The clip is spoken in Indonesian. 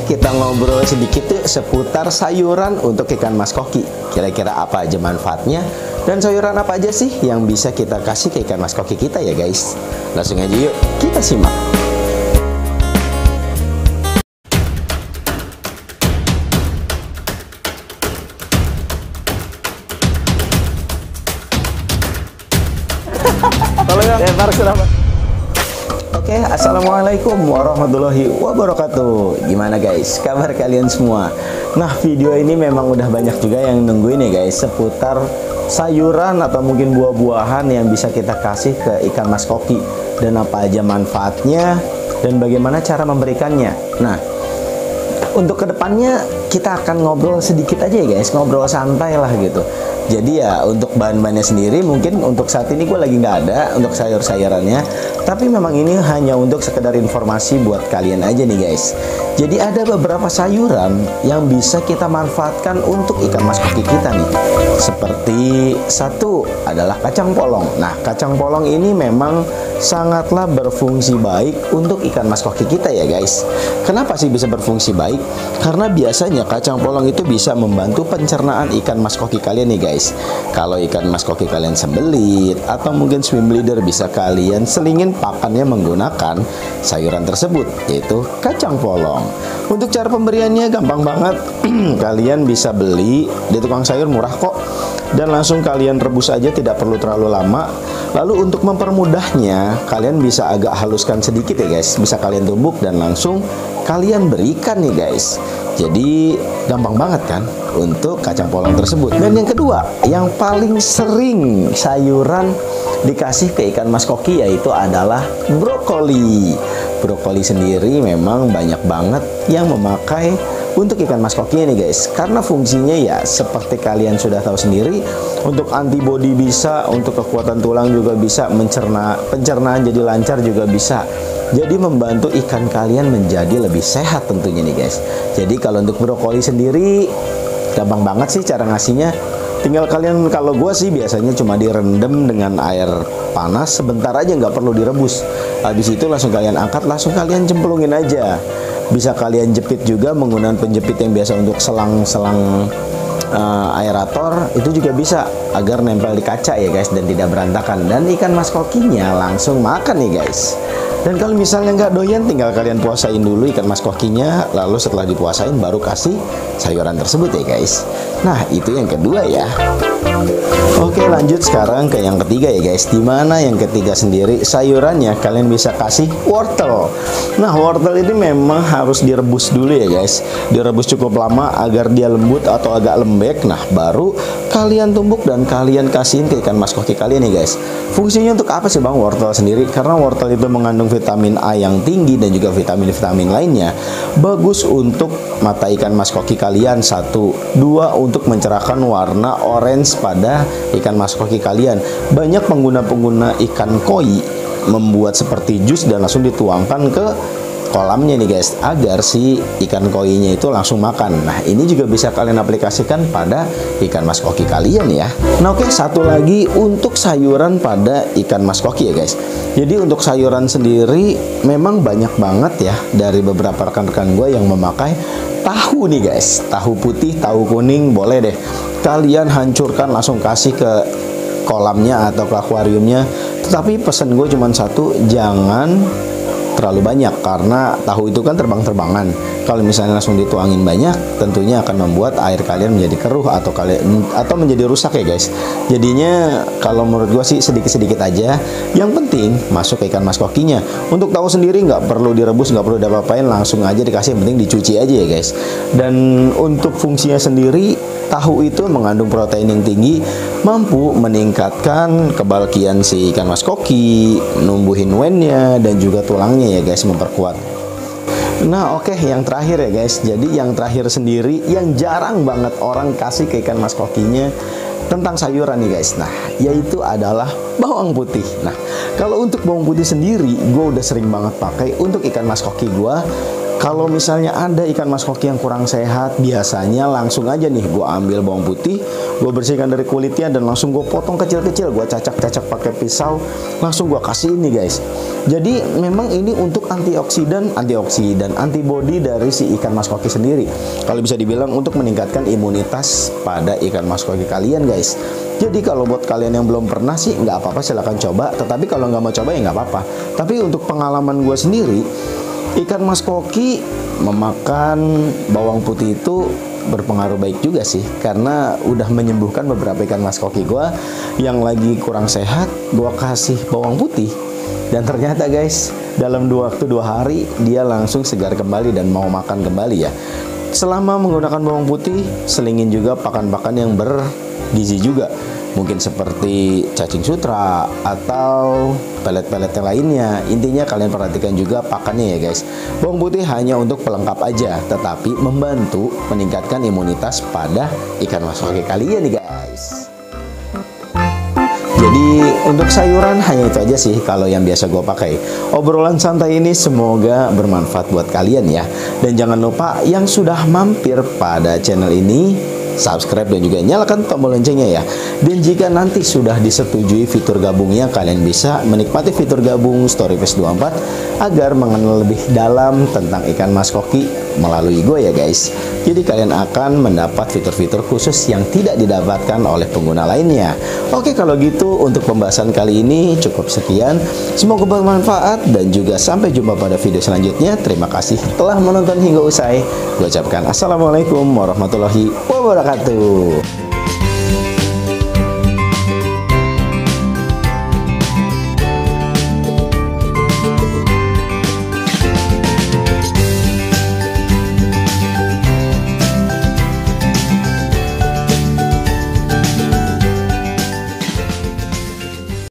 kita ngobrol sedikit tuh seputar sayuran untuk ikan mas koki. Kira-kira apa aja manfaatnya dan sayuran apa aja sih yang bisa kita kasih ke ikan mas koki kita ya guys. Langsung aja yuk kita simak. Halo ya, Oke, assalamualaikum warahmatullahi wabarakatuh. Gimana guys, kabar kalian semua? Nah, video ini memang udah banyak juga yang nungguin ya guys, seputar sayuran atau mungkin buah-buahan yang bisa kita kasih ke ikan mas koki, dan apa aja manfaatnya dan bagaimana cara memberikannya. Nah, untuk kedepannya kita akan ngobrol sedikit aja ya guys, ngobrol santai lah gitu. Jadi ya untuk bahan-bahannya sendiri mungkin untuk saat ini gue lagi nggak ada untuk sayur-sayurannya, tapi memang ini hanya untuk sekedar informasi buat kalian aja nih guys. Jadi ada beberapa sayuran yang bisa kita manfaatkan untuk ikan mas koki kita nih. Seperti satu adalah kacang polong. Nah, kacang polong ini memang sangatlah berfungsi baik untuk ikan mas koki kita ya guys. Kenapa sih bisa berfungsi baik? Karena biasanya kacang polong itu bisa membantu pencernaan ikan mas koki kalian nih guys. Kalau ikan mas koki kalian sembelit atau mungkin swim leader, bisa kalian selingin pakannya menggunakan sayuran tersebut, yaitu kacang polong. Untuk cara pemberiannya gampang banget. Kalian bisa beli di tukang sayur, murah kok, dan langsung kalian rebus aja, tidak perlu terlalu lama. Lalu untuk mempermudahnya, kalian bisa agak haluskan sedikit ya guys, bisa kalian tumbuk dan langsung kalian berikan nih guys. Jadi gampang banget kan untuk kacang polong tersebut. Dan yang kedua, yang paling sering sayuran dikasih ke ikan mas koki yaitu adalah brokoli. Brokoli sendiri memang banyak banget yang memakai untuk ikan mas koki nih guys, karena fungsinya ya seperti kalian sudah tahu sendiri, untuk antibodi bisa, untuk kekuatan tulang juga bisa, pencernaan jadi lancar juga bisa. Jadi membantu ikan kalian menjadi lebih sehat tentunya nih guys. Jadi kalau untuk brokoli sendiri gampang banget sih cara ngasihnya. Tinggal kalian, kalau gue sih biasanya cuma direndam dengan air panas sebentar aja, nggak perlu direbus. Habis itu langsung kalian angkat, langsung kalian cemplungin aja. Bisa kalian jepit juga menggunakan penjepit yang biasa untuk selang-selang aerator, itu juga bisa agar nempel di kaca ya guys dan tidak berantakan. Dan ikan mas kokinya langsung makan nih guys. Dan kalau misalnya nggak doyan, tinggal kalian puasain dulu ikan mas kokinya, lalu setelah dipuasain baru kasih sayuran tersebut ya guys. Nah, itu yang kedua ya. Oke, lanjut sekarang ke yang ketiga ya guys. Dimana yang ketiga sendiri sayurannya kalian bisa kasih wortel. Nah, wortel ini memang harus direbus dulu ya guys. Direbus cukup lama agar dia lembut atau agak lembek. Nah, baru kalian tumbuk dan kalian kasihin ke ikan mas koki kalian nih guys. Fungsinya untuk apa sih bang wortel sendiri? Karena wortel itu mengandung vitamin A yang tinggi dan juga vitamin-vitamin lainnya. Bagus untuk mata ikan mas koki kalian, satu. Dua, untuk mencerahkan warna orange pada ikan mas koki kalian. Banyak pengguna-pengguna ikan koi membuat seperti jus dan langsung dituangkan ke kolamnya nih guys, agar si ikan koinya itu langsung makan. Nah, ini juga bisa kalian aplikasikan pada ikan mas koki kalian ya. Nah, oke, satu lagi untuk sayuran pada ikan mas koki ya guys. Jadi untuk sayuran sendiri memang banyak banget ya, dari beberapa rekan-rekan gue yang memakai tahu nih guys. Tahu putih, tahu kuning, boleh deh kalian hancurkan langsung kasih ke kolamnya atau ke akuariumnya. Tetapi pesan gue cuma satu, jangan terlalu banyak, karena tahu itu kan terbang-terbangan. Kalau misalnya langsung dituangin banyak, tentunya akan membuat air kalian menjadi keruh atau menjadi rusak ya guys. Jadinya kalau menurut gua sih sedikit-sedikit aja. Yang penting masuk ke ikan mas kokinya. Untuk tahu sendiri nggak perlu direbus, nggak perlu diapa-apain, langsung aja dikasih, yang penting dicuci aja ya guys. Dan untuk fungsinya sendiri, tahu itu mengandung protein yang tinggi, mampu meningkatkan kebalkian si ikan mas koki, numbuhin wennya dan juga tulangnya ya guys, memperkuat. Nah, oke, yang terakhir ya guys. Jadi yang terakhir sendiri yang jarang banget orang kasih ke ikan mas kokinya tentang sayuran nih guys. Nah, yaitu adalah bawang putih. Nah, kalau untuk bawang putih sendiri, gue udah sering banget pakai untuk ikan mas koki gue. Kalau misalnya ada ikan mas koki yang kurang sehat, biasanya langsung aja nih gue ambil bawang putih, gue bersihkan dari kulitnya dan langsung gue potong kecil-kecil, gue cacak-cacak pakai pisau, langsung gue kasih ini guys. Jadi memang ini untuk antioksidan, antibodi dari si ikan mas koki sendiri. Kalau bisa dibilang untuk meningkatkan imunitas pada ikan mas koki kalian guys. Jadi kalau buat kalian yang belum pernah sih nggak apa-apa, silahkan coba. Tetapi kalau nggak mau coba ya nggak apa-apa. Tapi untuk pengalaman gue sendiri, ikan mas koki memakan bawang putih itu berpengaruh baik juga sih, karena udah menyembuhkan beberapa ikan mas koki gua yang lagi kurang sehat. Gua kasih bawang putih dan ternyata guys, dalam 2 hari dia langsung segar kembali dan mau makan kembali ya. Selama menggunakan bawang putih, selingin juga pakan-pakan yang bergizi juga, mungkin seperti cacing sutra atau pelet-pelet yang lainnya. Intinya kalian perhatikan juga pakannya ya guys. Bawang putih hanya untuk pelengkap aja, tetapi membantu meningkatkan imunitas pada ikan mas koki kalian nih guys. Jadi untuk sayuran hanya itu aja sih kalau yang biasa gue pakai. Obrolan santai ini semoga bermanfaat buat kalian ya. Dan jangan lupa yang sudah mampir pada channel ini, subscribe dan juga nyalakan tombol loncengnya ya. Dan jika nanti sudah disetujui fitur gabungnya, kalian bisa menikmati fitur gabung Storyface 24 agar mengenal lebih dalam tentang ikan mas koki melalui gue ya guys. Jadi kalian akan mendapat fitur-fitur khusus yang tidak didapatkan oleh pengguna lainnya. Oke, kalau gitu untuk pembahasan kali ini cukup sekian. Semoga bermanfaat dan juga sampai jumpa pada video selanjutnya. Terima kasih telah menonton hingga usai. Gue ucapkan assalamualaikum warahmatullahi wabarakatuh.